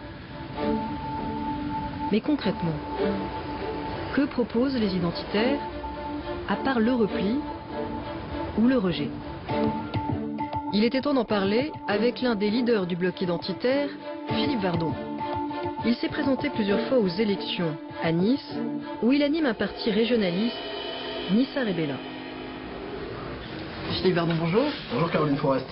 Mais concrètement, que proposent les identitaires à part le repli ou le rejet? Il était temps d'en parler avec l'un des leaders du bloc identitaire, Philippe Vardon. Il s'est présenté plusieurs fois aux élections à Nice, où il anime un parti régionaliste, Nissa Rebella. Philippe Vardon, bonjour. Bonjour Caroline Forest.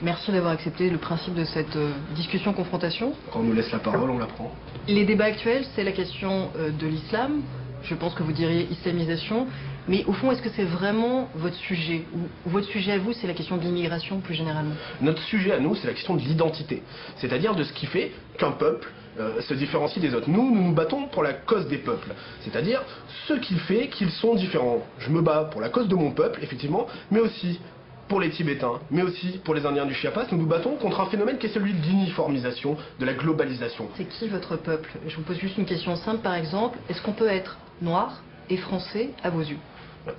Merci d'avoir accepté le principe de cette discussion-confrontation. Quand on nous laisse la parole, on la prend. Les débats actuels, c'est la question de l'islam. Je pense que vous diriez islamisation. Mais au fond, est-ce que c'est vraiment votre sujet? Ou votre sujet à vous, c'est la question de l'immigration plus généralement? Notre sujet à nous, c'est la question de l'identité. C'est-à-dire de ce qui fait qu'un peuple se différencie des autres. Nous nous battons pour la cause des peuples. C'est-à-dire ce qui fait qu'ils sont différents. Je me bats pour la cause de mon peuple, effectivement, mais aussi pour les Tibétains, mais aussi pour les Indiens du Chiapas. Nous nous battons contre un phénomène qui est celui de l'uniformisation, de la globalisation. C'est qui votre peuple? Je vous pose juste une question simple par exemple. Est-ce qu'on peut être noir et français à vos yeux?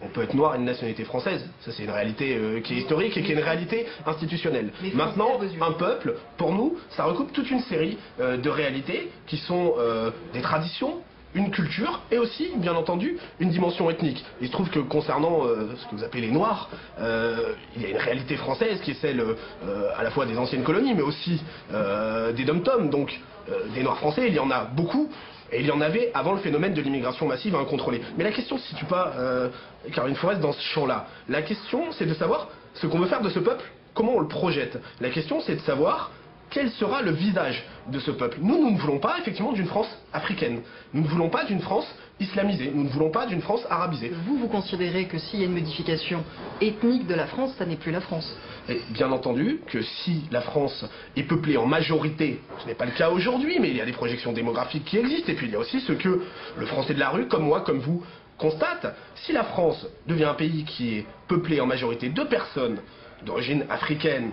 On peut être noir et une nationalité française. Ça, c'est une réalité qui est historique et qui est une réalité institutionnelle. Maintenant, un peuple, pour nous, ça recoupe toute une série de réalités qui sont des traditions, une culture et aussi, bien entendu, une dimension ethnique. Il se trouve que concernant ce que vous appelez les Noirs, il y a une réalité française qui est celle à la fois des anciennes colonies, mais aussi des dom-toms. Donc, des Noirs français, il y en a beaucoup. Et il y en avait avant le phénomène de l'immigration massive incontrôlée. Mais la question ne se situe pas, Caroline Forest, dans ce champ-là. La question, c'est de savoir ce qu'on veut faire de ce peuple, comment on le projette. La question, c'est de savoir quel sera le visage de ce peuple. Nous ne voulons pas, effectivement, d'une France africaine. Nous ne voulons pas d'une France islamisée. Nous ne voulons pas d'une France arabisée. Vous considérez que s'il y a une modification ethnique de la France, ça n'est plus la France? Et bien entendu que si la France est peuplée en majorité, ce n'est pas le cas aujourd'hui, mais il y a des projections démographiques qui existent, et puis il y a aussi ce que le Français de la rue, comme moi, comme vous, constate. Si la France devient un pays qui est peuplé en majorité de personnes d'origine africaine,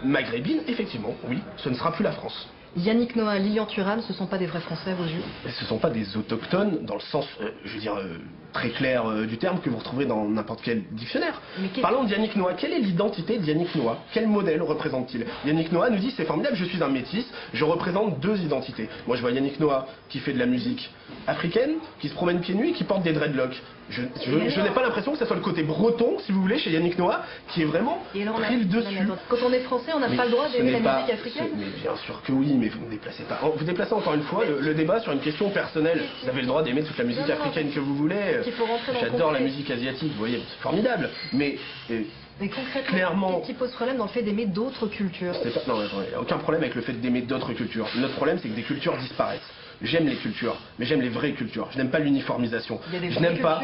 maghrébine, effectivement, oui, ce ne sera plus la France. Yannick Noah, Lilian Thuram, ce ne sont pas des vrais Français à vos yeux? Ce ne sont pas des autochtones dans le sens, je veux dire, très clair du terme que vous retrouverez dans n'importe quel dictionnaire. Parlons de Yannick Noah. Quelle est l'identité de Yannick Noah? Quel modèle représente-t-il? Yannick Noah nous dit c'est formidable, je suis un métis, je représente deux identités. Moi je vois Yannick Noah qui fait de la musique africaine, qui se promène pieds nus et qui porte des dreadlocks. Je n'ai pas l'impression que ce soit le côté breton, si vous voulez, chez Yannick Noah, qui est vraiment pris le dessus. Quand on est français, on n'a pas le droit d'aimer la musique africaine? Mais bien sûr que oui, mais vous ne déplacez pas. Vous déplacez encore une fois le débat sur une question personnelle. Vous avez le droit d'aimer toute la musique africaine que vous voulez. J'adore la musique asiatique, vous voyez, c'est formidable. Mais concrètement, clairement, qu'est-ce qui pose problème dans le fait d'aimer d'autres cultures? Non, il n'y a aucun problème avec le fait d'aimer d'autres cultures. Notre problème, c'est que des cultures disparaissent. J'aime les cultures, mais j'aime les vraies cultures. Je n'aime pas l'uniformisation. Je n'aime pas.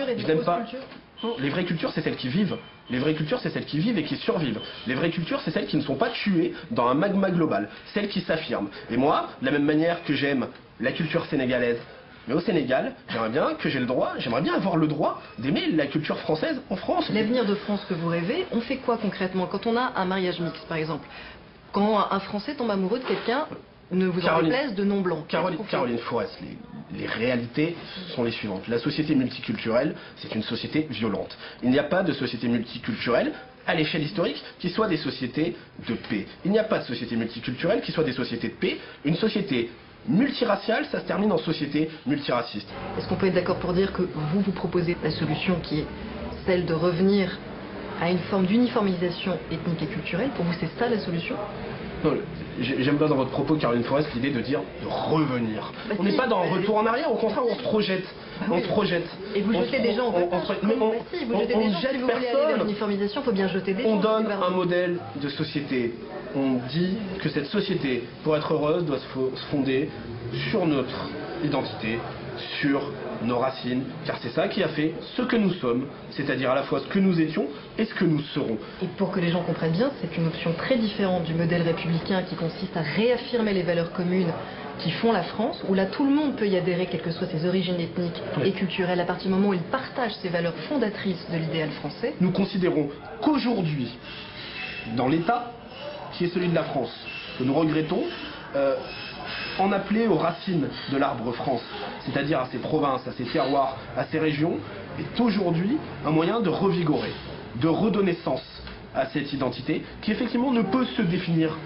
Les vraies cultures, c'est celles qui vivent. Les vraies cultures, c'est celles qui vivent et qui survivent. Les vraies cultures, c'est celles qui ne sont pas tuées dans un magma global. Celles qui s'affirment. Et moi, de la même manière que j'aime la culture sénégalaise, mais au Sénégal, j'aimerais bien avoir le droit d'aimer la culture française en France. L'avenir de France que vous rêvez, on fait quoi concrètement quand on a un mariage mixte, par exemple? Quand un Français tombe amoureux de quelqu'un, ne vous en déplaise, de non-blanc. Caroline Forest, les réalités sont les suivantes. La société multiculturelle, c'est une société violente. Il n'y a pas de société multiculturelle à l'échelle historique qui soit des sociétés de paix. Il n'y a pas de société multiculturelle qui soit des sociétés de paix. Une société multiraciale, ça se termine en société multiraciste. Est-ce qu'on peut être d'accord pour dire que vous proposez la solution qui est celle de revenir à une forme d'uniformisation ethnique et culturelle? Pour vous, c'est ça la solution? J'aime bien dans votre propos, Caroline Forest, l'idée de dire de revenir. On n'est pas dans un retour en arrière, au contraire, on se projette. On se projette. Et vous jetez des gens en passage. Si vous voulez aller vers l'uniformisation, il faut bien jeter des gens. On donne un modèle de société. On dit que cette société, pour être heureuse, doit se fonder sur notre identité, sur nos racines, car c'est ça qui a fait ce que nous sommes, c'est-à-dire à la fois ce que nous étions et ce que nous serons. Et pour que les gens comprennent bien, c'est une option très différente du modèle républicain qui consiste à réaffirmer les valeurs communes qui font la France, où là tout le monde peut y adhérer, quelles que soient ses origines ethniques et culturelles, à partir du moment où il partage ces valeurs fondatrices de l'idéal français. Nous considérons qu'aujourd'hui, dans l'État qui est celui de la France, que nous regrettons, en appeler aux racines de l'arbre France, c'est-à-dire à ses provinces, à ses terroirs, à ses régions, est aujourd'hui un moyen de revigorer, de redonner sens à cette identité qui effectivement ne peut se définir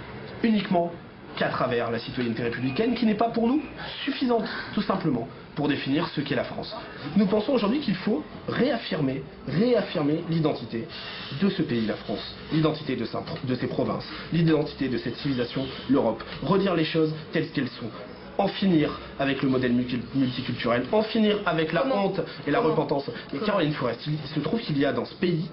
uniquement qu'à travers la citoyenneté républicaine, qui n'est pas pour nous suffisante, tout simplement, pour définir ce qu'est la France. Nous pensons aujourd'hui qu'il faut réaffirmer l'identité de ce pays, la France, l'identité de ses provinces, l'identité de cette civilisation, l'Europe, redire les choses telles qu'elles sont, en finir avec le modèle multiculturel, en finir avec la honte et la repentance. Et Caroline Forest, il se trouve qu'il y a dans ce pays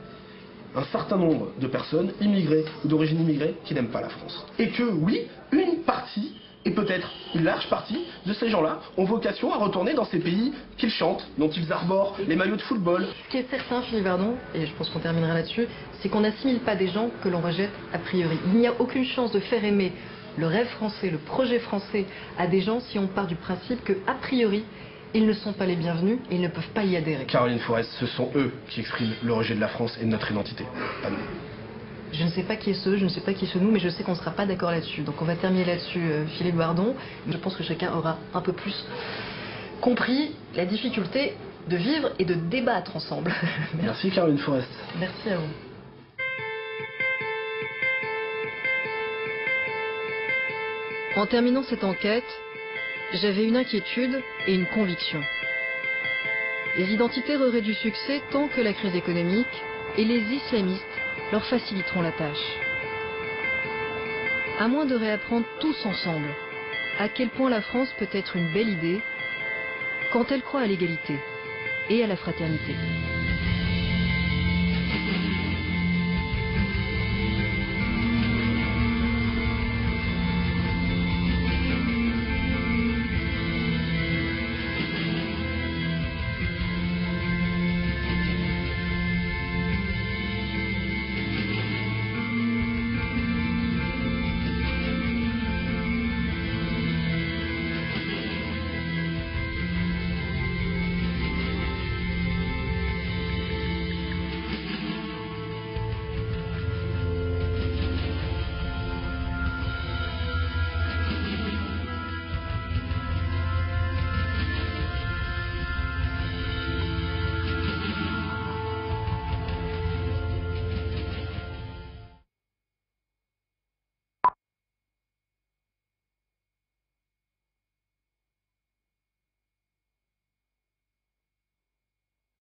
un certain nombre de personnes immigrées ou d'origine immigrée qui n'aiment pas la France. Et que oui, une partie, et peut-être une large partie de ces gens-là ont vocation à retourner dans ces pays qu'ils chantent, dont ils arborent les maillots de football. Ce qui est certain, Philippe Verdon, et je pense qu'on terminera là-dessus, c'est qu'on n'assimile pas des gens que l'on rejette a priori. Il n'y a aucune chance de faire aimer le rêve français, le projet français à des gens si on part du principe que, a priori, ils ne sont pas les bienvenus et ils ne peuvent pas y adhérer. Caroline Forest, ce sont eux qui expriment le rejet de la France et de notre identité, pas nous. Je ne sais pas qui est ce, je ne sais pas qui est ce nous, mais je sais qu'on ne sera pas d'accord là-dessus. Donc on va terminer là-dessus, Philippe Bardon. Je pense que chacun aura un peu plus compris la difficulté de vivre et de débattre ensemble. Merci Caroline Forest. Merci à vous. En terminant cette enquête, j'avais une inquiétude et une conviction. Les identitaires auraient du succès tant que la crise économique et les islamistes leur faciliteront la tâche. À moins de réapprendre tous ensemble à quel point la France peut être une belle idée quand elle croit à l'égalité et à la fraternité.